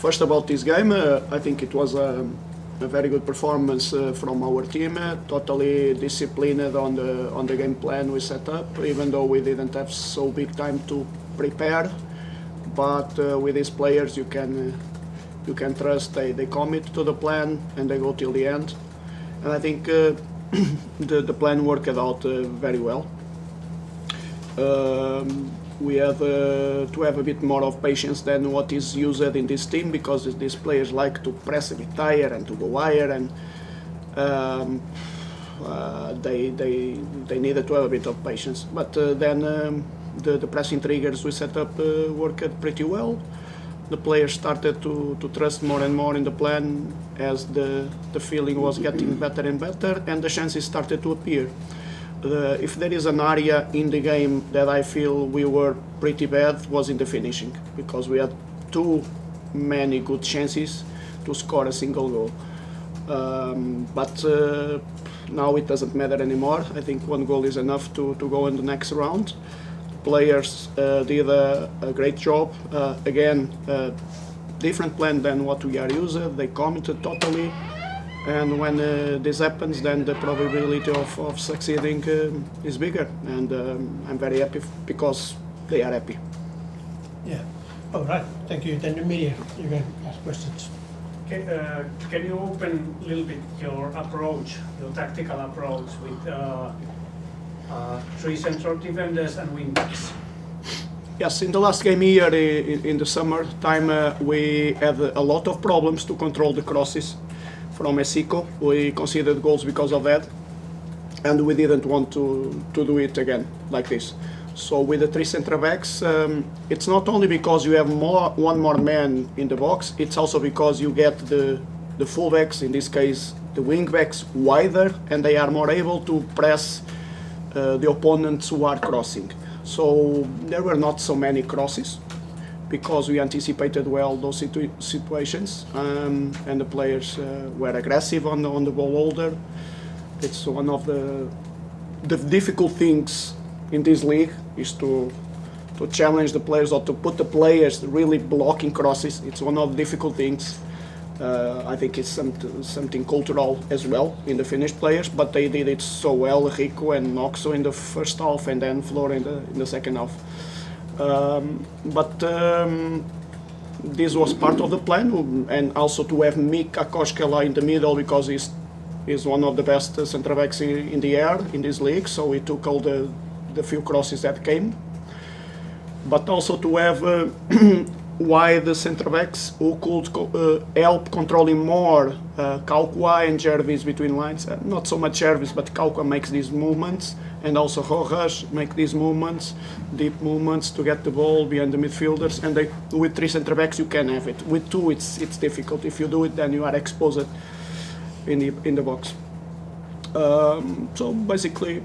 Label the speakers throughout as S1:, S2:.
S1: First about this game, I think it was a very good performance from our team. Totally disciplined on the game plan we set up, even though we didn't have so big time to prepare. But with these players, you can trust they commit to the plan and they go till the end. And I think the plan worked out very well. We have to have a bit more of patience than what is used in this team, because these players like to press a bit higher and to go higher, and they needed to have a bit of patience. But then the pressing triggers we set up worked pretty well. The players started to trust more and more in the plan as the feeling was getting better and better, and the chances started to appear. If there is an area in the game that I feel we were pretty bad, was in the finishing, because we had too many good chances to score a single goal. But now it doesn't matter anymore. I think one goal is enough to go in the next round. Players did a great job. Again, different plan than what we are used. They committed totally. And when this happens, then the probability of succeeding is bigger, and I'm very happy because they are happy.
S2: Yeah. All right. Thank you. Then the media, you can ask questions.
S3: Can you open a little bit your approach, your tactical approach with 3 central defenders and wing-backs?
S1: Yes, in the last game here in the summer time, we had a lot of problems to control the crosses from SJK. We conceded goals because of that, and we didn't want to do it again like this. So with the 3 centre backs, it's not only because you have one more man in the box, it's also because you get the full backs, in this case the wing backs, wider, and they are more able to press the opponents who are crossing. So there were not so many crosses, because we anticipated well those situations, and the players were aggressive on the ball holder. It's one of the difficult things in this league, is to challenge the players, or to put the players really blocking crosses. It's one of the difficult things. I think it's something cultural as well in the Finnish players, but they did it so well, Rico and Noxo in the first half, and then Flora in the second half. But this was part of the plan, and also to have Mika Koskela in the middle, because he's one of the best centre backs in the air in this league, so he took all the few crosses that came. But also to have wide centre backs who could help controlling more Kaukua and Jervis between lines. Not so much Jervis, but Kaukua makes these movements, and also Rojas make these movements, deep movements to get the ball behind the midfielders. And with 3 centre backs you can have it. With 2 it's difficult. If you do it, then you are exposed in the box. So basically,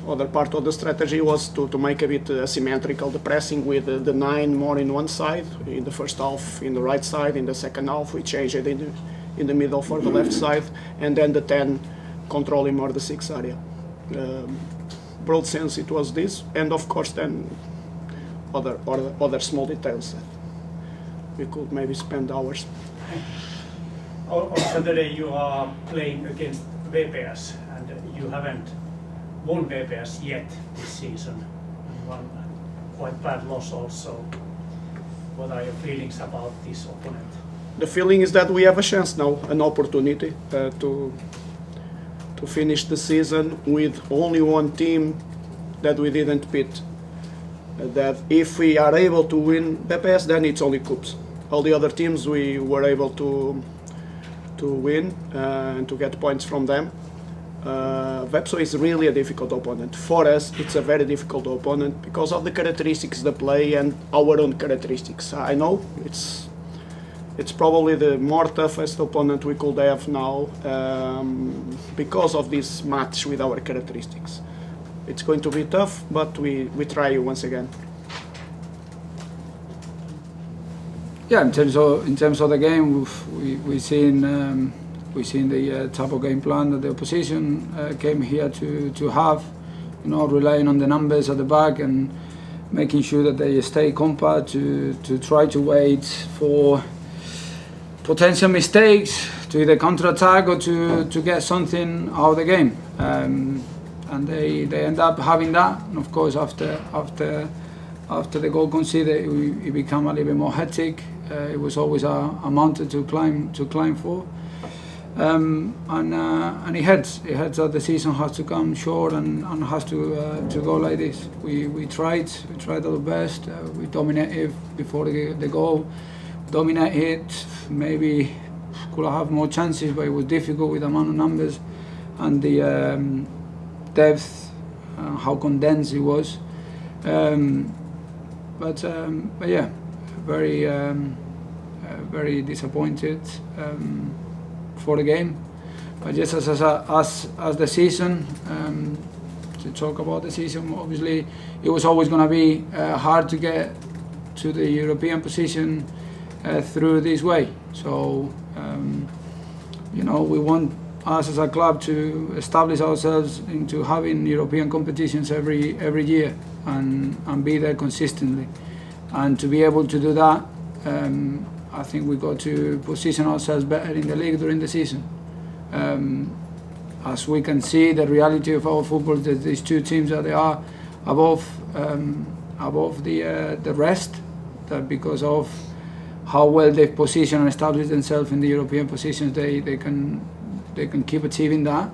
S1: other part of the strategy was to make a bit asymmetrical the pressing, with the 9 more in one side in the first half, in the right side. In the second half we changed it in the middle for the left side, and then the 10 controlling more the 6 area. Broad sense it was this, and of course then other small details that we could maybe spend hours.
S3: On Saturday you are playing against VPS, and you haven't won VPS yet this season, and one quite bad loss also. What are your feelings about this opponent?
S1: The feeling is that we have a chance now, an opportunity to finish the season with only one team that we didn't beat. That if we are able to win VPS, then it's only cups. All the other teams we were able to win and to get points from them. Vepso is really a difficult opponent. For us, it's a very difficult opponent because of the characteristics they play and our own characteristics. I know it's probably the more toughest opponent we could have now because of this match with our characteristics. It's going to be tough, but we try once again.
S4: Yeah, in terms of the game, we've seen the type of game plan that the opposition came here to have, relying on the numbers at the back and making sure that they stay compact, to try to wait for potential mistakes, to either counter-attack or to get something out of the game. And they end up having that. And of course, after the goal conceded, it became a little bit more hectic. It was always a mountain to climb for. And it hurts that the season has to come short and has to go like this. We tried our best. We dominated before the goal. Dominated, maybe could have more chances, but it was difficult with the amount of numbers and the depth, how condensed it was. But yeah, very disappointed for the game. But just as the season, to talk about the season, obviously it was always going to be hard to get to the European position through this way. So we want us as a club to establish ourselves into having European competitions every year and be there consistently. And to be able to do that, I think we got to position ourselves better in the league during the season. As we can see, the reality of our football, that these two teams that they are above the rest, that because of how well they've positioned and established themselves in the European positions, they can keep achieving that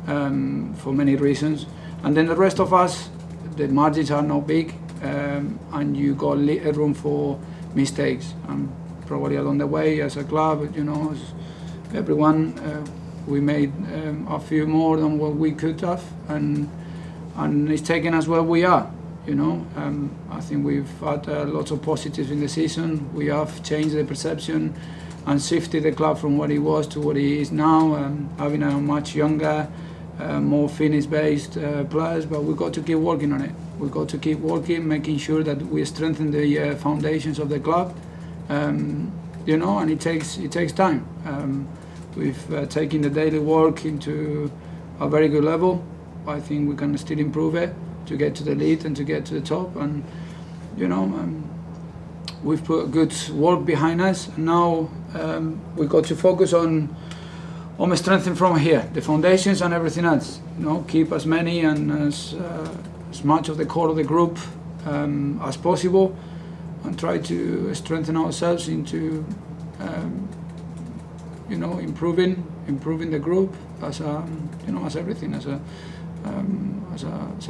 S4: for many reasons. And then the rest of us, the margins are not big, and you got little room for mistakes. And probably along the way, as a club, as everyone, we made a few more than what we could have, and it's taken us where we are. I think we've had lots of positives in the season. We have changed the perception and shifted the club from what it was to what it is now, having a much younger, more finish-based players. But we've got to keep working on it. We've got to keep working, making sure that we strengthen the foundations of the club. And it takes time. We've taken the daily work into a very good level. I think we can still improve it to get to the lead and to get to the top. And we've put good work behind us. And now we've got to focus on strengthening from here, the foundations and everything else. Keep as many and as much of the core of the group as possible, and try to strengthen ourselves into improving the group as as everything, as a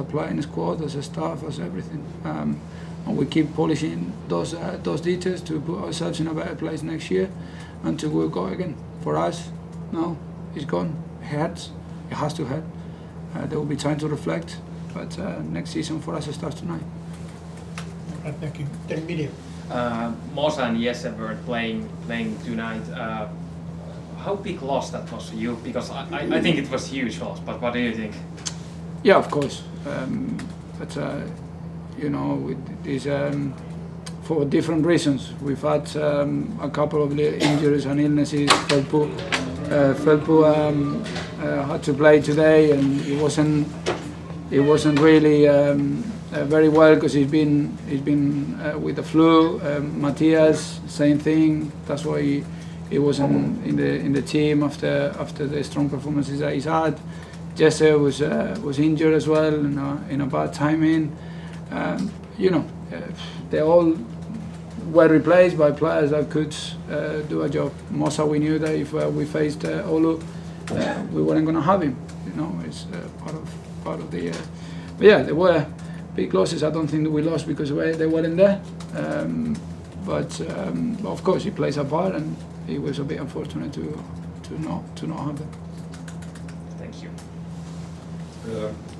S4: playing squad, as a staff, as everything. And we keep polishing those details to put ourselves in a better place next year and to go again. For us, no, it's gone. It hurts. It has to hurt. There will be time to reflect, but next season for us starts tonight.
S2: Right, thank you. Then media.
S5: Mosa and Jesse were playing tonight. How big loss that was for you? Because I think it was a huge loss, but what do you think?
S4: Yeah, of course. But with these, for different reasons. We've had a couple of injuries and illnesses. Felpu had to play today, and it wasn't really very well because he's been with the flu. Matthias, same thing. That's why he wasn't in the team after the strong performances that he's had. Jesse was injured as well in a bad timing. They all were replaced by players that could do a job. Mosa, we knew that if we faced Oulu, we weren't going to have him. It's part of the. But yeah, there were big losses. I don't think that we lost because they weren't there. But of course, he plays a part, and it was a bit unfortunate to not have them.
S5: Thank you.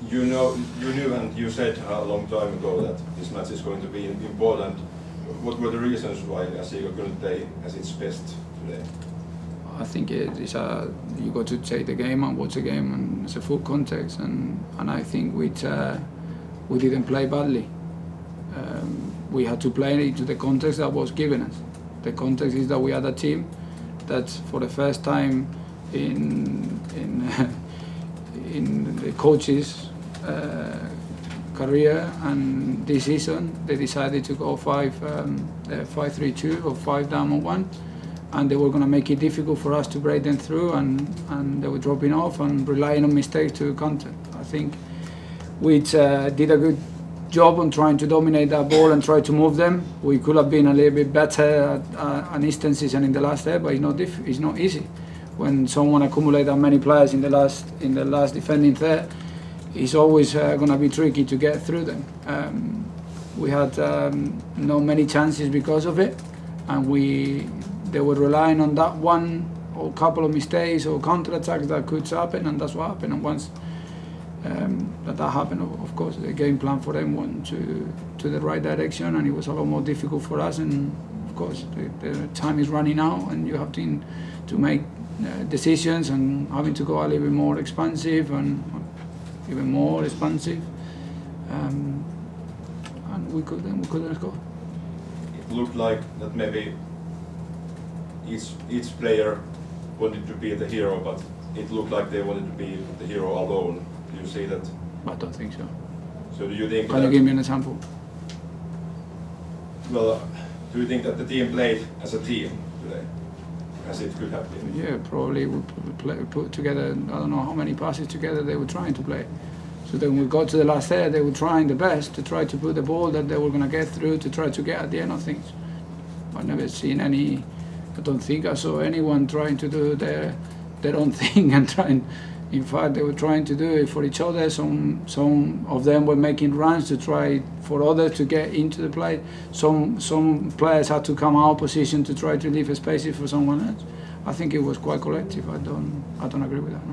S6: You knew and you said a long time ago that this match is going to be important. What were the reasons why SJK couldn't play at its best today?
S4: I think you got to take the game and watch the game, and it's a full context. And I think we didn't play badly. We had to play into the context that was given us. The context is that we had a team that, for the first time in the coaches' career, and this season they decided to go 5-3-2 or 5 down on 1, and they were going to make it difficult for us to break them through, and they were dropping off and relying on mistakes to counter. I think we did a good job on trying to dominate that ball and try to move them. We could have been a little bit better at instances and in the last third, but it's not easy. When someone accumulates that many players in the last defending third, it's always going to be tricky to get through them. We had not many chances because of it, and they were relying on that one or couple of mistakes or counter-attacks that could happen, and that's what happened. And once that happened, of course, the game plan for them went to the right direction, and it was a lot more difficult for us. And of course, the time is running out, and you have to make decisions, and having to go a little bit more expansive and even more expansive, and we couldn't score.
S6: It looked like that maybe each player wanted to be the hero, but it looked like they wanted to be the hero alone. Do you see that?
S4: I don't think so.
S6: So do you think?
S4: Can you give me an example?
S6: Well, do you think that the team played as a team today, as it could have been?
S4: Yeah, probably we put together, I don't know how many passes together they were trying to play. So then we got to the last third, they were trying the best to try to put the ball that they were going to get through to try to get at the end of things. I've never seen I don't think I saw anyone trying to do their own thing and trying. In fact, they were trying to do it for each other. Some of them were making runs to try for others to get into the play. Some players had to come out of position to try to leave a space for someone else. I think it was quite collective. I don't agree with that.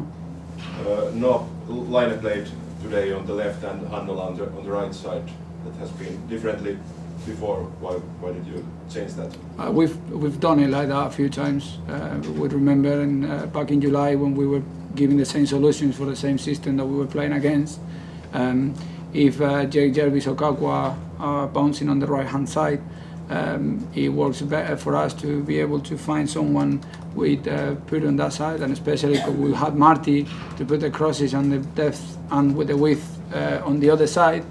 S4: No.
S6: Line played today on the left and Hannola on the right side. That has been differently before. Why did you change that?
S4: We've done it like that a few times. We remember back in July when we were giving the same solutions for the same system that we were playing against. If Jake Jervis or Kakwa are bouncing on the right hand side, it works better for us to be able to find someone with put on that side, and especially because we had Marty to put the crosses on the depth and with the width on the other side,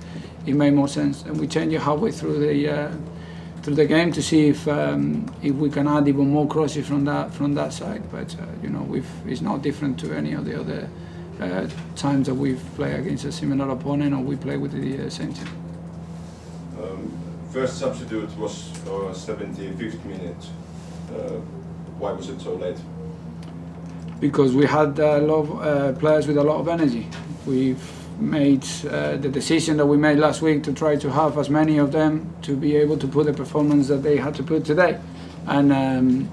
S4: it made more sense. And we changed it halfway through the game to see if we can add even more crosses from that side. But it's not different to any of the other times that we've played against a similar opponent or we play with the same team.
S6: First substitute was 75th minute. Why was it so late?
S4: Because we had a lot of players with a lot of energy. We've made the decision that we made last week to try to have as many of them to be able to put the performance that they had to put today, and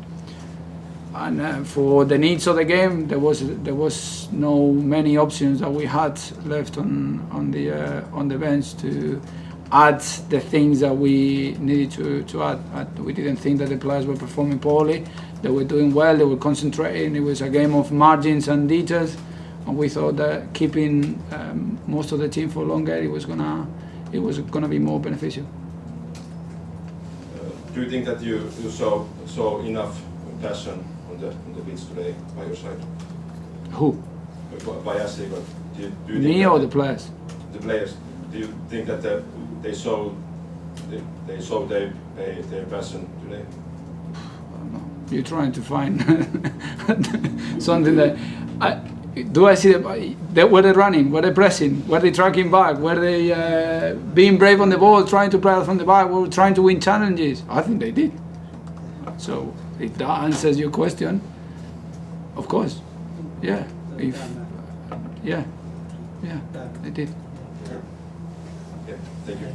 S4: for the needs of the game, there was no many options that we had left on the bench to add the things that we needed to add. We didn't think that the players were performing poorly. They were doing well. They were concentrating. It was a game of margins and details. And we thought that keeping most of the team for longer, it was gonna be more beneficial.
S6: Do you think that you saw enough passion on the pitch today by your side?
S4: Who?
S6: By SJK. Do you think
S4: me or the players?
S6: The players. Do you think that they saw their passion today?
S4: I don't know. You're trying to find something that. Do I see were they running? Were they pressing? Were they tracking back? Were they being brave on the ball, trying to play from the back? Were trying to win challenges? I think they did. So if that answers your question, of course, yeah. They did.
S6: Yeah, thank you.